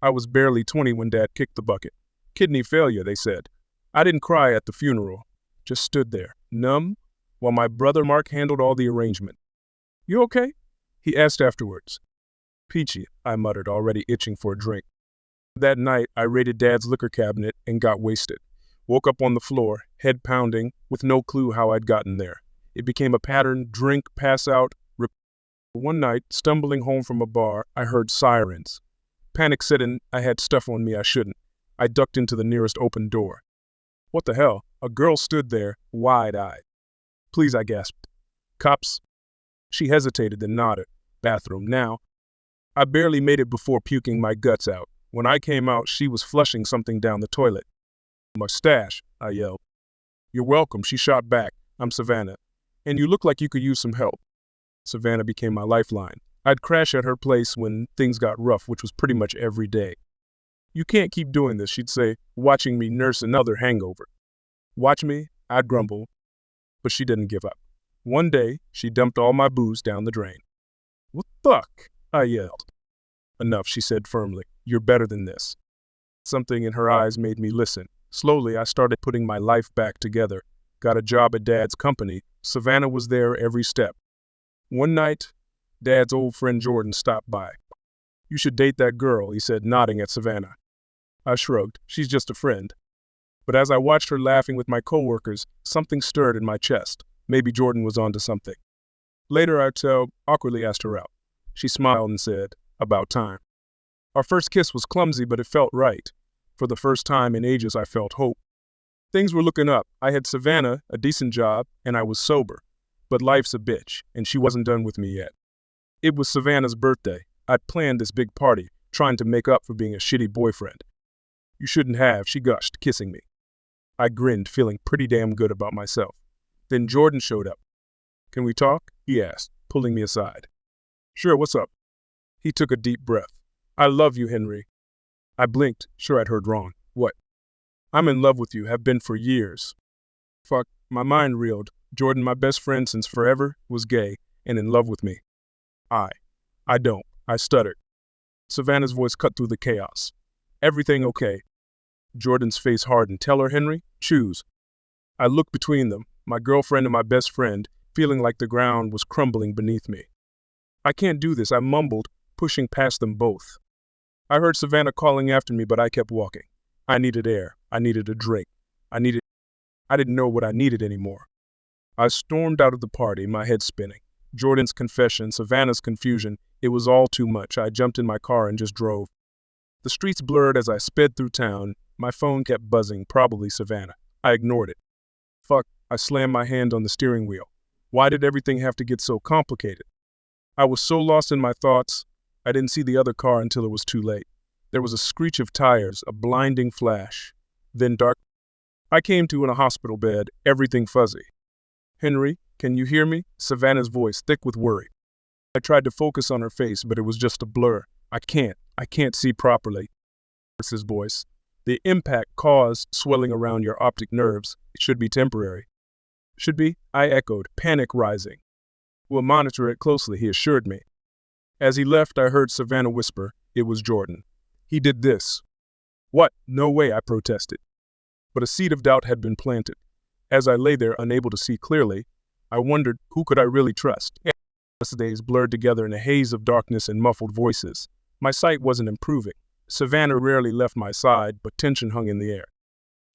I was barely 20 when Dad kicked the bucket. Kidney failure, they said. I didn't cry at the funeral, just stood there, numb, while my brother Mark handled all the arrangement. You okay? He asked afterwards. Peachy, I muttered, already itching for a drink. That night, I raided Dad's liquor cabinet and got wasted. Woke up on the floor, head pounding, with no clue how I'd gotten there. It became a pattern: drink, pass out, rip. One night, stumbling home from a bar, I heard sirens. Panic set in. I had stuff on me I shouldn't. I ducked into the nearest open door. What the hell? A girl stood there, wide-eyed. Please, I gasped. Cops? She hesitated, then nodded. Bathroom now. I barely made it before puking my guts out. When I came out, she was flushing something down the toilet. Mustache, I yelled. You're welcome, she shot back. I'm Savannah. And you look like you could use some help. Savannah became my lifeline. I'd crash at her place when things got rough, which was pretty much every day. You can't keep doing this, she'd say, watching me nurse another hangover. Watch me, I'd grumble. But she didn't give up. One day, she dumped all my booze down the drain. What the fuck? I yelled. Enough, she said firmly. You're better than this. Something in her eyes made me listen. Slowly, I started putting my life back together. Got a job at Dad's company. Savannah was there every step. One night, Dad's old friend Jordan stopped by. You should date that girl, he said, nodding at Savannah. I shrugged. She's just a friend. But as I watched her laughing with my coworkers, something stirred in my chest. Maybe Jordan was onto something. Later, I awkwardly asked her out. She smiled and said, about time. Our first kiss was clumsy, but it felt right. For the first time in ages, I felt hope. Things were looking up. I had Savannah, a decent job, and I was sober. But life's a bitch, and she wasn't done with me yet. It was Savannah's birthday. I'd planned this big party, trying to make up for being a shitty boyfriend. You shouldn't have, she gushed, kissing me. I grinned, feeling pretty damn good about myself. Then Jordan showed up. Can we talk? He asked, pulling me aside. Sure, what's up? He took a deep breath. I love you, Henry. I blinked, sure I'd heard wrong. What? I'm in love with you, have been for years. Fuck, my mind reeled. Jordan, my best friend since forever, was gay and in love with me. I don't, I stuttered. Savannah's voice cut through the chaos. Everything okay? Jordan's face hardened. Tell her, Henry, choose. I looked between them, my girlfriend and my best friend, feeling like the ground was crumbling beneath me. I can't do this, I mumbled, pushing past them both. I heard Savannah calling after me, but I kept walking. I needed air. I needed a drink. I didn't know what I needed anymore. I stormed out of the party, my head spinning. Jordan's confession, Savannah's confusion, it was all too much. I jumped in my car and just drove. The streets blurred as I sped through town. My phone kept buzzing, probably Savannah. I ignored it. Fuck, I slammed my hand on the steering wheel. Why did everything have to get so complicated? I was so lost in my thoughts, I didn't see the other car until it was too late. There was a screech of tires, a blinding flash. Then dark. I came to in a hospital bed, everything fuzzy. Henry, can you hear me? Savannah's voice, thick with worry. I tried to focus on her face, but it was just a blur. I can't see properly. His voice. The impact caused swelling around your optic nerves. It should be temporary. Should be? I echoed, panic rising. We'll monitor it closely, he assured me. As he left, I heard Savannah whisper, it was Jordan. He did this. What? No way, I protested. But a seed of doubt had been planted. As I lay there, unable to see clearly, I wondered, who could I really trust? The days blurred together in a haze of darkness and muffled voices. My sight wasn't improving. Savannah rarely left my side, but tension hung in the air.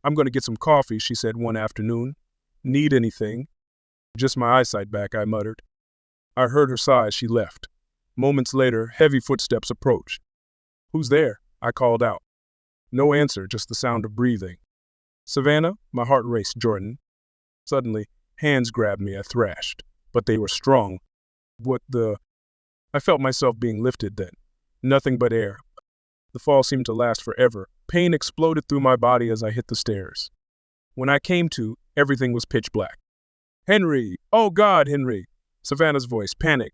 I'm going to get some coffee, she said one afternoon. Need anything? Just my eyesight back, I muttered. I heard her sigh as she left. Moments later, heavy footsteps approached. Who's there? I called out. No answer, just the sound of breathing. Savannah? My heart raced. Jordan. Suddenly, hands grabbed me, I thrashed. But they were strong. What the? I felt myself being lifted then. Nothing but air. The fall seemed to last forever. Pain exploded through my body as I hit the stairs. When I came to, everything was pitch black. Henry! Oh God, Henry! Savannah's voice, panic.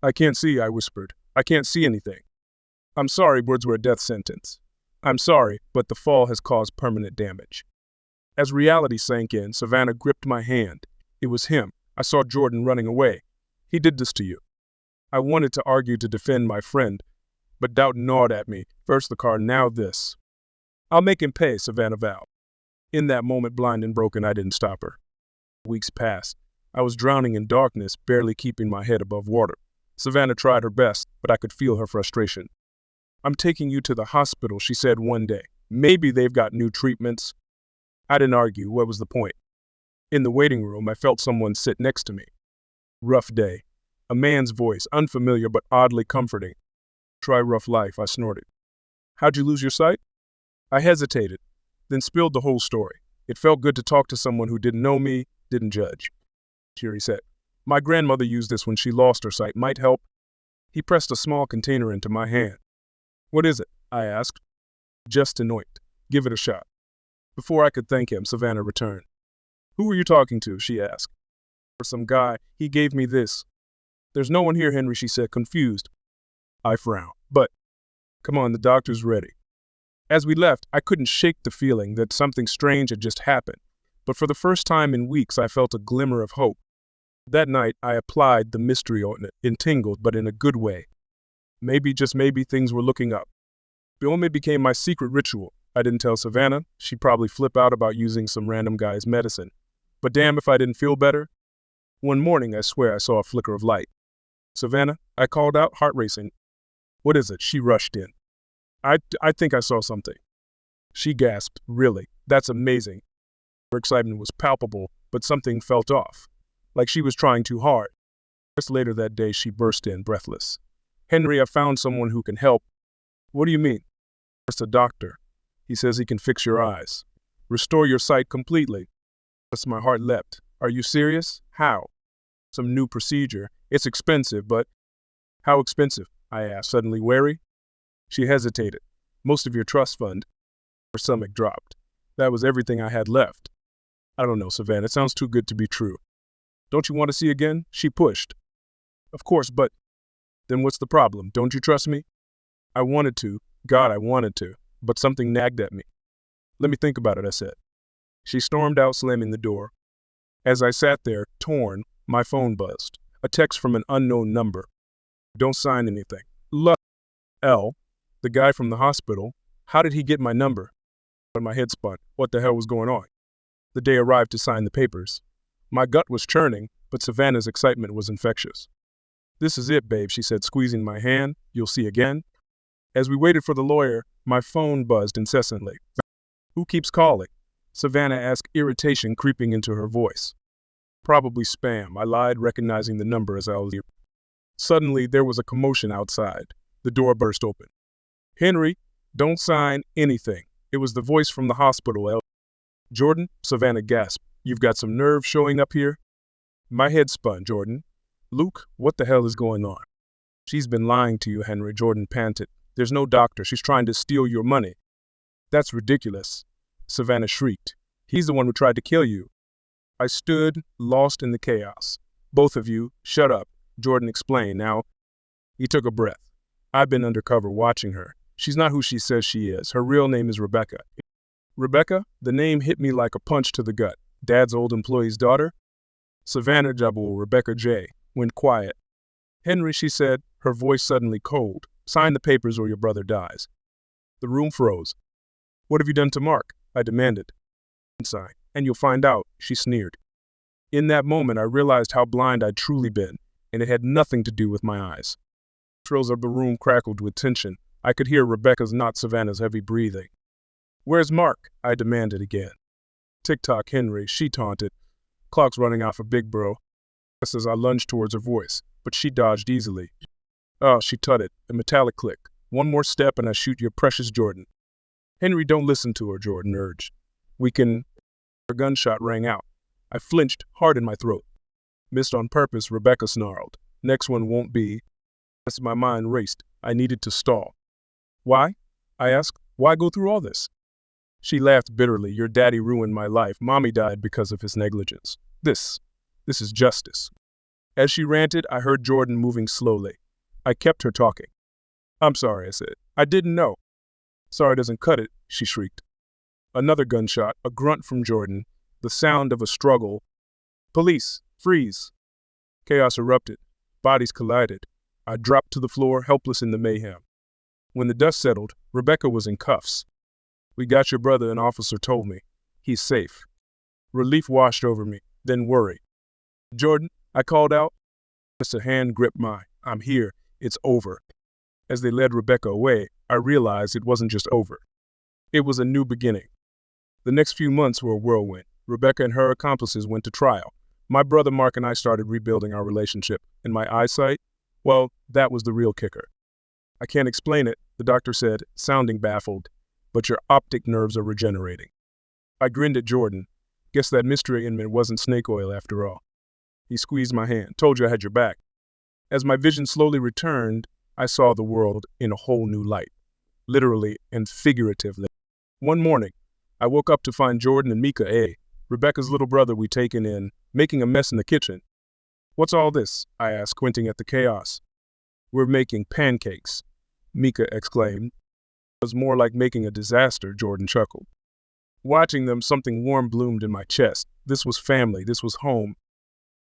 I can't see, I whispered. I can't see anything. I'm sorry, words were a death sentence. I'm sorry, but the fall has caused permanent damage. As reality sank in, Savannah gripped my hand. It was him. I saw Jordan running away. He did this to you. I wanted to argue to defend my friend, But doubt gnawed at me. First the car, now this. I'll make him pay, Savannah vowed. In that moment, blind and broken, I didn't stop her. Weeks passed. I was drowning in darkness, barely keeping my head above water. Savannah tried her best, but I could feel her frustration. I'm taking you to the hospital, she said one day. Maybe they've got new treatments. I didn't argue. What was the point? In the waiting room, I felt someone sit next to me. Rough day. A man's voice, unfamiliar but oddly comforting. Try rough life, I snorted. How'd you lose your sight? I hesitated, then spilled the whole story. It felt good to talk to someone who didn't know me, didn't judge. He said, my grandmother used this when she lost her sight. Might help. He pressed a small container into my hand. What is it? I asked. Just anoint. Give it a shot. Before I could thank him, Savannah returned. Who were you talking to? She asked. For some guy. He gave me this. There's no one here, Henry, she said, confused. I frowned. But, come on, the doctor's ready. As we left, I couldn't shake the feeling that something strange had just happened. But for the first time in weeks, I felt a glimmer of hope. That night, I applied the mystery ointment, entangled, but in a good way. Maybe, just maybe, things were looking up. The ointment became my secret ritual. I didn't tell Savannah. She'd probably flip out about using some random guy's medicine. But damn if I didn't feel better. One morning, I swear I saw a flicker of light. Savannah, I called out, heart racing. What is it? She rushed in. I think I saw something. She gasped, really? That's amazing. Her excitement was palpable, but something felt off. Like she was trying too hard. Just later that day, she burst in, breathless. Henry, I found someone who can help. What do you mean? Just a doctor. He says he can fix your eyes. Restore your sight completely. Thus my heart leapt. Are you serious? How? Some new procedure. It's expensive, but... How expensive? I asked, suddenly wary. She hesitated. Most of your trust fund. Her stomach dropped. That was everything I had left. I don't know, Savannah. It sounds too good to be true. Don't you want to see again? She pushed. Of course, but... Then what's the problem? Don't you trust me? I wanted to. God, I wanted to. But something nagged at me. Let me think about it, I said. She stormed out, slamming the door. As I sat there, torn, my phone buzzed. A text from an unknown number. Don't sign anything. L. The guy from the hospital. How did he get my number? But my head spun. What the hell was going on? The day arrived to sign the papers. My gut was churning, but Savannah's excitement was infectious. This is it, babe, she said, squeezing my hand. You'll see again. As we waited for the lawyer, my phone buzzed incessantly. Who keeps calling? Savannah asked, irritation creeping into her voice. Probably spam, I lied, recognizing the number as I was. Suddenly, there was a commotion outside. The door burst open. Henry, don't sign anything. It was the voice from the hospital. Jordan, Savannah gasped. You've got some nerve showing up here? My head spun, Jordan. Luke, what the hell is going on? She's been lying to you, Henry, Jordan panted. There's no doctor. She's trying to steal your money. That's ridiculous. Savannah shrieked. He's the one who tried to kill you. I stood, lost in the chaos. Both of you, shut up, Jordan explained. Now, he took a breath. I've been undercover watching her. She's not who she says she is. Her real name is Rebecca. Rebecca? The name hit me like a punch to the gut. Dad's old employee's daughter? Savannah Jabul, Rebecca J. went quiet. Henry, she said, her voice suddenly cold. Sign the papers or your brother dies. The room froze. What have you done to Mark? I demanded. Sign, and you'll find out, she sneered. In that moment, I realized how blind I'd truly been, and it had nothing to do with my eyes. Trills of the room crackled with tension. I could hear Rebecca's, not Savannah's, heavy breathing. Where's Mark? I demanded again. Tick-tock, Henry, she taunted. Clock's running out for Big Bro. As I lunged towards her voice, but she dodged easily. Oh, she tutted, a metallic click. One more step and I shoot your precious Jordan. Henry, don't listen to her, Jordan urged. We can... Her gunshot rang out. I flinched, hard in my throat. Missed on purpose, Rebecca snarled. Next one won't be... As my mind raced, I needed to stall. Why? I asked. Why go through all this? She laughed bitterly. Your daddy ruined my life. Mommy died because of his negligence. This is justice. As she ranted, I heard Jordan moving slowly. I kept her talking. I'm sorry, I said. I didn't know. Sorry doesn't cut it, she shrieked. Another gunshot, a grunt from Jordan, the sound of a struggle. Police, freeze. Chaos erupted. Bodies collided. I dropped to the floor, helpless in the mayhem. When the dust settled, Rebecca was in cuffs. "We got your brother," an officer told me. "He's safe." Relief washed over me, then worry. "Jordan," I called out. As a hand gripped my, "I'm here, it's over." As they led Rebecca away, I realized it wasn't just over. It was a new beginning. The next few months were a whirlwind. Rebecca and her accomplices went to trial. My brother Mark and I started rebuilding our relationship. And my eyesight? Well, that was the real kicker. "I can't explain it," the doctor said, sounding baffled, "but your optic nerves are regenerating." I grinned at Jordan. Guess that mystery in me wasn't snake oil after all. He squeezed my hand. "Told you I had your back." As my vision slowly returned, I saw the world in a whole new light, literally and figuratively. One morning, I woke up to find Jordan and Mika, Rebecca's little brother we'd taken in, making a mess in the kitchen. "What's all this?" I asked, squinting at the chaos. "We're making pancakes," Mika exclaimed. "It was more like making a disaster," Jordan chuckled. Watching them, something warm bloomed in my chest. This was family, this was home.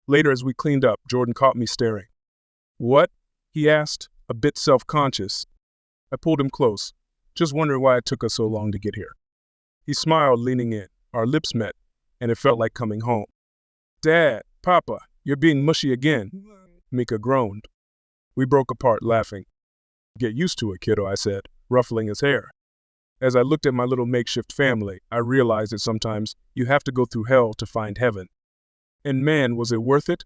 Later, as we cleaned up, Jordan caught me staring. "What?" he asked, a bit self-conscious. I pulled him close, just wondering why it took us so long to get here. He smiled, leaning in. Our lips met, and it felt like coming home. "Dad, Papa, you're being mushy again," Mika groaned. We broke apart, laughing. "Get used to it, kiddo," I said, ruffling his hair. As I looked at my little makeshift family, I realized that sometimes you have to go through hell to find heaven. And man, was it worth it?